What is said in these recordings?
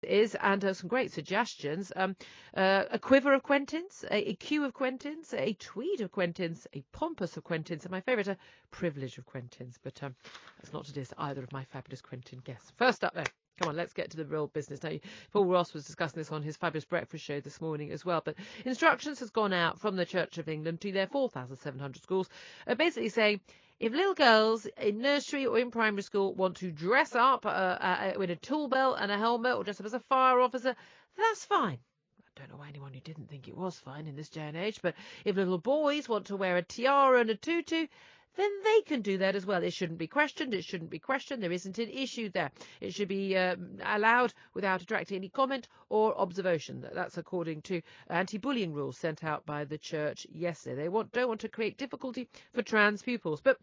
is, and some great suggestions. A quiver of Quentin's, a queue of Quentin's, a tweed of Quentin's, a pompous of Quentin's, and my favourite, a privilege of Quentin's. But that's not to diss either of my fabulous Quentin guests. First up, though. Come on, let's get to the real business. Now, Paul Ross was discussing this on his fabulous breakfast show this morning as well. But instructions has gone out from the Church of England to their 4,700 schools, basically saying, if little girls in nursery or in primary school want to dress up with a tool belt and a helmet, or dress up as a fire officer, that's fine. I don't know why anyone who didn't think it was fine in this day and age, but if little boys want to wear a tiara and a tutu, then they can do that as well. It shouldn't be questioned. It shouldn't be questioned. There isn't an issue there. It should be allowed without attracting any comment or observation. That's according to anti-bullying rules sent out by the church yesterday. They don't want to create difficulty for trans pupils. But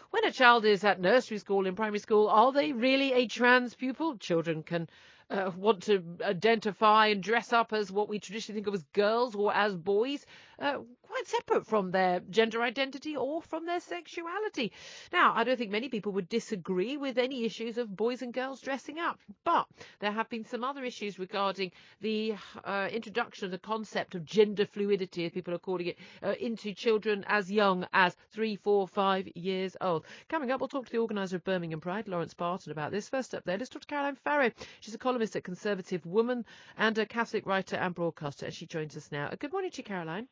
when a child is at nursery school, in primary school, are they really a trans pupil? Children can want to identify and dress up as what we traditionally think of as girls or as boys, quite separate from their gender identity or from their sexuality. Now, I don't think many people would disagree with any issues of boys and girls dressing up, but there have been some other issues regarding the introduction of the concept of gender fluidity, as people are calling it, into children as young as 3, 4, 5 years old. Coming up, we'll talk to the organiser of Birmingham Pride, Lawrence Barton, about this. First up there, let's talk to Caroline Farrow. She's a columnist at Conservative Woman and a Catholic writer and broadcaster, and she joins us now. Good morning to you, Caroline.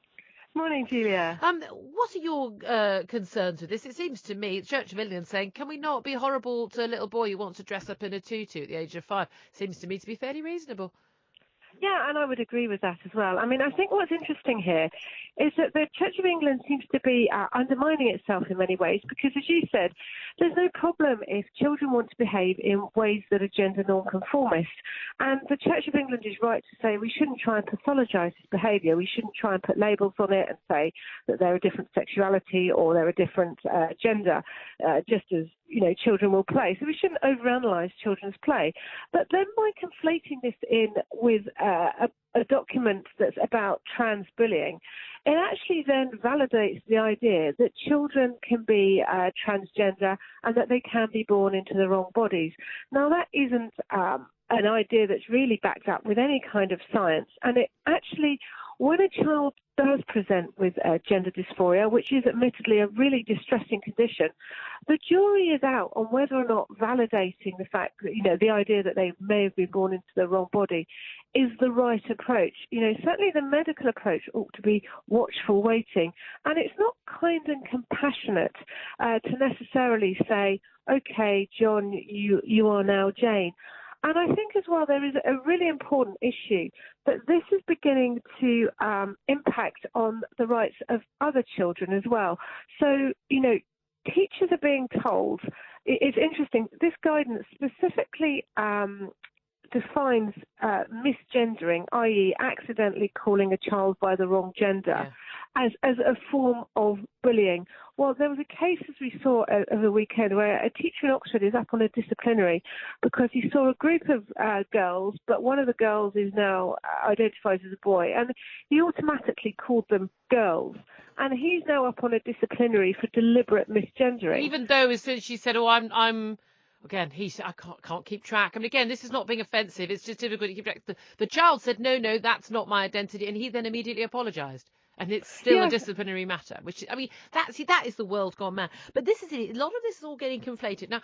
Morning, Julia. What are your concerns with this? It seems to me the Church of England saying, can we not be horrible to a little boy who wants to dress up in a tutu at the age of 5? Seems to me to be fairly reasonable. Yeah, and I would agree with that as well. I mean, I think what's interesting here is that the Church of England seems to be undermining itself in many ways because, as you said, there's no problem if children want to behave in ways that are gender non-conformist. And the Church of England is right to say we shouldn't try and pathologise this behaviour. We shouldn't try and put labels on it and say that they're a different sexuality or they're a different gender, just as, you know, children will play. So we shouldn't overanalyse children's play. But then by conflating this in with a document that's about trans bullying, it actually then validates the idea that children can be transgender and that they can be born into the wrong bodies. Now, that isn't an idea that's really backed up with any kind of science. And it actually, when a child does present with gender dysphoria, which is admittedly a really distressing condition, the jury is out on whether or not validating the fact that, you know, the idea that they may have been born into the wrong body is the right approach. You know, certainly the medical approach ought to be watchful waiting. And it's not kind and compassionate to necessarily say, OK, John, you are now Jane. And I think as well there is a really important issue that this is beginning to impact on the rights of other children as well. So, you know, teachers are being told, it's interesting, this guidance specifically defines misgendering, i.e. accidentally calling a child by the wrong gender, as a form of bullying. Well, there was a case, as we saw over the weekend, where a teacher in Oxford is up on a disciplinary because he saw a group of girls, but one of the girls is now identifies as a boy, and he automatically called them girls. And he's now up on a disciplinary for deliberate misgendering. Even though, as soon as she said, "Oh, I'm." Again, I can't keep track. I mean, again, this is not being offensive. It's just difficult to keep track. The child said, no, that's not my identity. And he then immediately apologised. And it's still a disciplinary matter, which, I mean, that is the world gone mad. But this is it. A lot of this is all getting conflated. Now,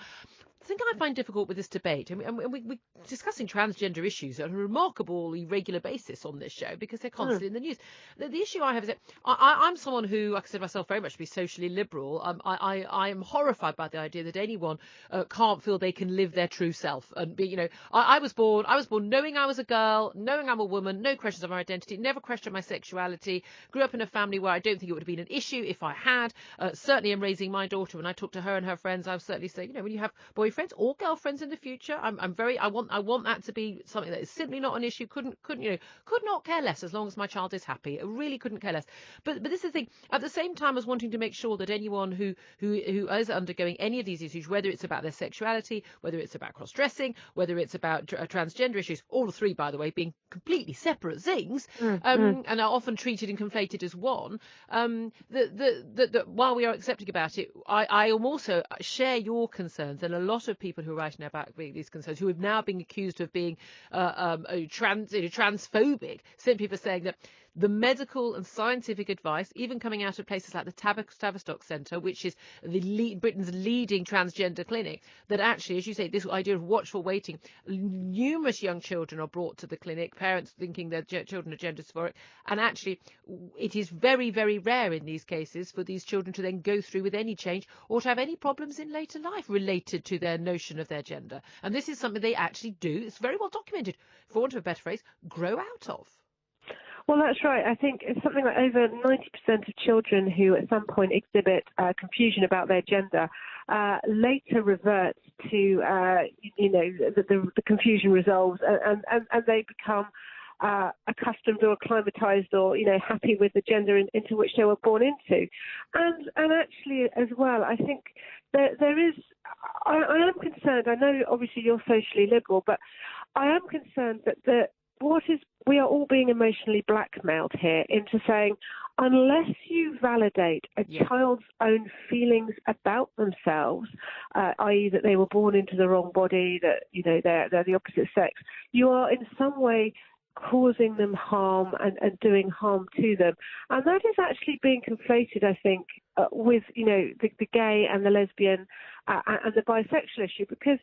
the thing I find difficult with this debate, and we're discussing transgender issues on a remarkably regular basis on this show because they're constantly in the news. The issue I have is that I'm someone who, I consider myself very much to be socially liberal. I am horrified by the idea that anyone can't feel they can live their true self and be, you know, I was born knowing I was a girl, knowing I'm a woman, no questions of my identity, never questioned my sexuality, grew up in a family where I don't think it would have been an issue if I had. Certainly in raising my daughter, when I talk to her and her friends, I would certainly say, you know, when you have boyfriends or girlfriends in the future, I want that to be something that is simply not an issue. Could not care less as long as my child is happy. I really couldn't care less. But this is the thing. At the same time as wanting to make sure that anyone who is undergoing any of these issues, whether it's about their sexuality, whether it's about cross-dressing, whether it's about transgender issues, all the three, by the way, being completely separate things, and are often treated and conflated as one. While we are accepting about it, I am also share your concerns and a lot lot of people who are writing about these concerns who have now been accused of being transphobic, simply for saying that the medical and scientific advice, even coming out of places like the Tavistock Centre, which is Britain's leading transgender clinic, that actually, as you say, this idea of watchful waiting, numerous young children are brought to the clinic, parents thinking their children are gender dysphoric, and actually it is very, very rare in these cases for these children to then go through with any change or to have any problems in later life related to their notion of their gender. And this is something they actually do, it's very well documented, for want of a better phrase, grow out of. Well, that's right. I think it's something like over 90% of children who at some point exhibit confusion about their gender later revert to, the confusion resolves and they become accustomed or acclimatized or, happy with the gender into which they were born into. And actually as well, I think there is, I am concerned, I know obviously you're socially liberal, but I am concerned that we are all being emotionally blackmailed here into saying, unless you validate a child's own feelings about themselves, i.e. that they were born into the wrong body, that, they're the opposite sex, you are in some way causing them harm and doing harm to them. And that is actually being conflated, I think, with, the gay and the lesbian and the bisexual issue, because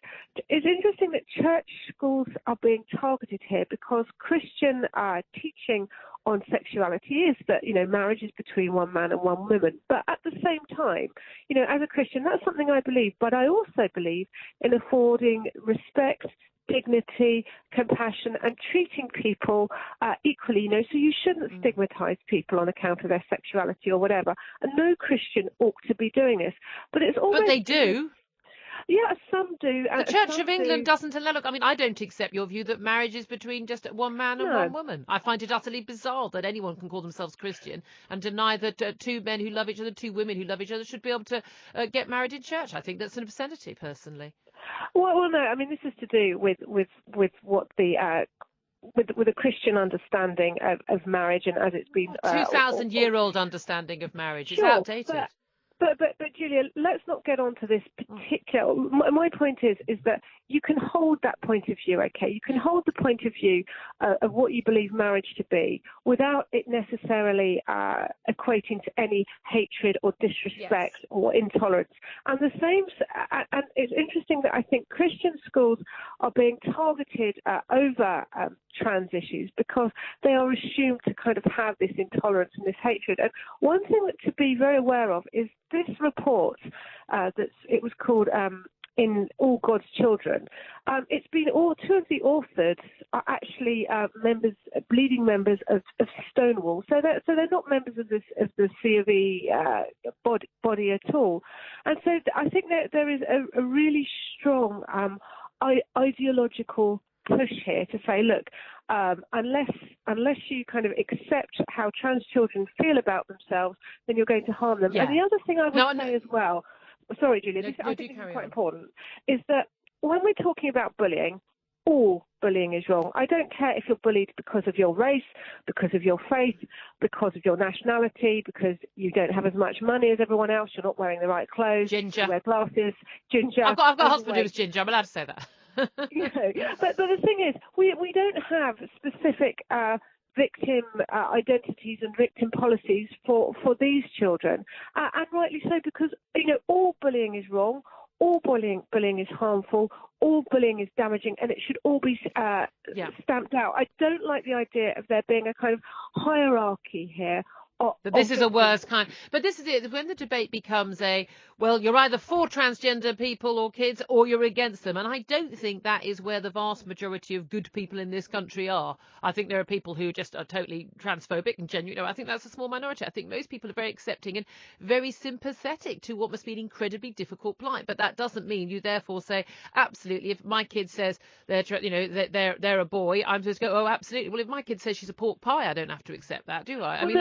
it's interesting that church schools are being targeted here because Christian teaching on sexuality is that, marriage is between one man and one woman. But at the same time, as a Christian, that's something I believe. But I also believe in affording respect, dignity, compassion, and treating people equally, so you shouldn't stigmatize people on account of their sexuality or whatever. And no Christian ought to be doing this. But it's almost... But they do. Yeah, some do. The Church of England doesn't allow... Look, I mean, I don't accept your view that marriage is between just one man and one woman. I find it utterly bizarre that anyone can call themselves Christian and deny that two men who love each other, two women who love each other should be able to get married in church. I think that's an obscenity, personally. Well, no. I mean, this is to do with what the with a Christian understanding of marriage, and as it's been 2,000-year-old understanding of marriage. It's outdated. But Julia, let's not get onto this particular. My point is that you can hold that point of view, okay? You can hold the point of view of what you believe marriage to be without it necessarily equating to any hatred or disrespect or intolerance. And the same, and it's interesting that I think Christian schools are being targeted over trans issues because they are assumed to kind of have this intolerance and this hatred. And one thing that to be very aware of is this report it was called In All God's Children. It's been two of the authors are actually leading members of Stonewall, so they're not members of the C of E body at all. And so I think that there is a really strong ideological push here to say, look, unless you kind of accept how trans children feel about themselves, then you're going to harm them. Yeah. And the other thing I would say as well, sorry, Julia, I think this is quite important, is that when we're talking about bullying, all bullying is wrong. I don't care if you're bullied because of your race, because of your faith, because of your nationality, because you don't have as much money as everyone else, you're not wearing the right clothes, ginger, you wear glasses, ginger. I've got a husband who's ginger, I'm allowed to say that. But the thing is, we don't have specific victim identities and victim policies for these children, and rightly so, because all bullying is wrong, all bullying is harmful, all bullying is damaging, and it should all be stamped out. I don't like the idea of there being a kind of hierarchy here. But this is a worse kind. But this is it. When the debate becomes you're either for transgender people or kids or you're against them. And I don't think that is where the vast majority of good people in this country are. I think there are people who just are totally transphobic and genuine. I think that's a small minority. I think most people are very accepting and very sympathetic to what must be an incredibly difficult plight. But that doesn't mean you therefore say, absolutely, if my kid says they're a boy, I'm supposed to go, oh, absolutely. Well, if my kid says she's a pork pie, I don't have to accept that, do I? I mean,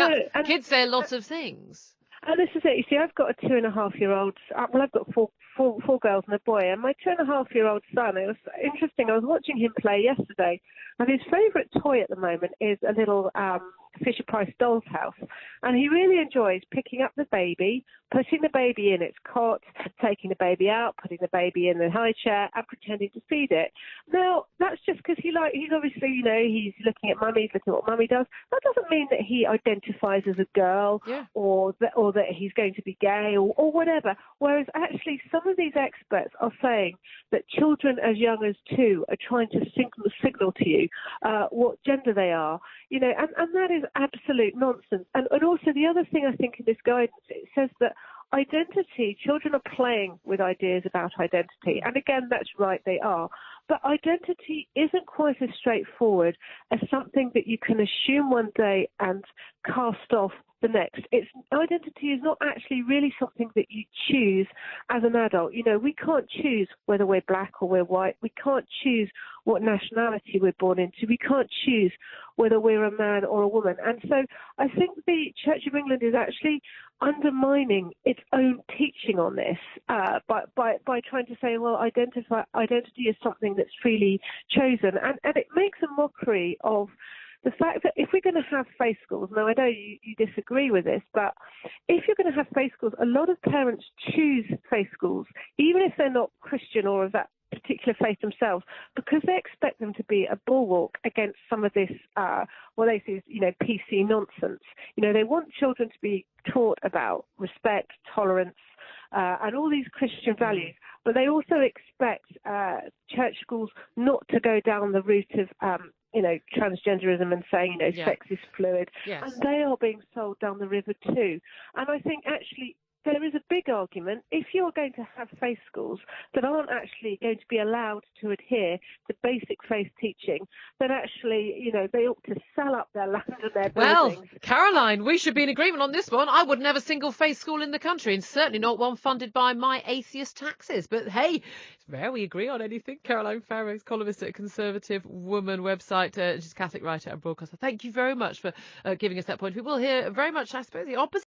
kids say lots of things. And this is it. You see, I've got a 2.5-year-old. Well, I've got four girls and a boy. And my 2.5-year-old son, it was interesting. I was watching him play yesterday, and his favourite toy at the moment is a little Fisher-Price doll's house. And he really enjoys picking up the baby, putting the baby in its cot, taking the baby out, putting the baby in the high chair and pretending to feed it. Now, that's just because he's obviously, he's looking at mummy, he's looking at what mummy does. That doesn't mean that he identifies as a girl or that he's going to be gay or whatever. Whereas actually some of these experts are saying that children as young as 2 are trying to signal to you what gender they are, and that is absolute nonsense. And also the other thing I think in this guidance, it says that identity, children are playing with ideas about identity. And again, that's right, they are. But identity isn't quite as straightforward as something that you can assume one day and cast off the next. Identity is not actually really something that you choose as an adult. We can't choose whether we're black or we're white. We can't choose what nationality we're born into. We can't choose whether we're a man or a woman. And so I think the Church of England is actually undermining its own teaching on this by trying to say, well, identity is something that's freely chosen. And it makes a mockery of the fact that if we're going to have faith schools, now I know you disagree with this, but if you're going to have faith schools, a lot of parents choose faith schools, even if they're not Christian or of that particular faith themselves, because they expect them to be a bulwark against some of this, what they see as, PC nonsense. They want children to be taught about respect, tolerance, and all these Christian values, but they also expect church schools not to go down the route of transgenderism and saying, sex is fluid. Yes. And they are being sold down the river too. And I think actually there is a big argument, if you're going to have faith schools that aren't actually going to be allowed to adhere to basic faith teaching, then actually, they ought to sell up their land and their buildings. Well, Caroline, we should be in agreement on this one. I wouldn't have a single faith school in the country, and certainly not one funded by my atheist taxes. But hey, it's rare we agree on anything. Caroline Farrow, columnist at Conservative Woman website. She's a Catholic writer and broadcaster. Thank you very much for giving us that point. We will hear very much, I suppose, the opposite.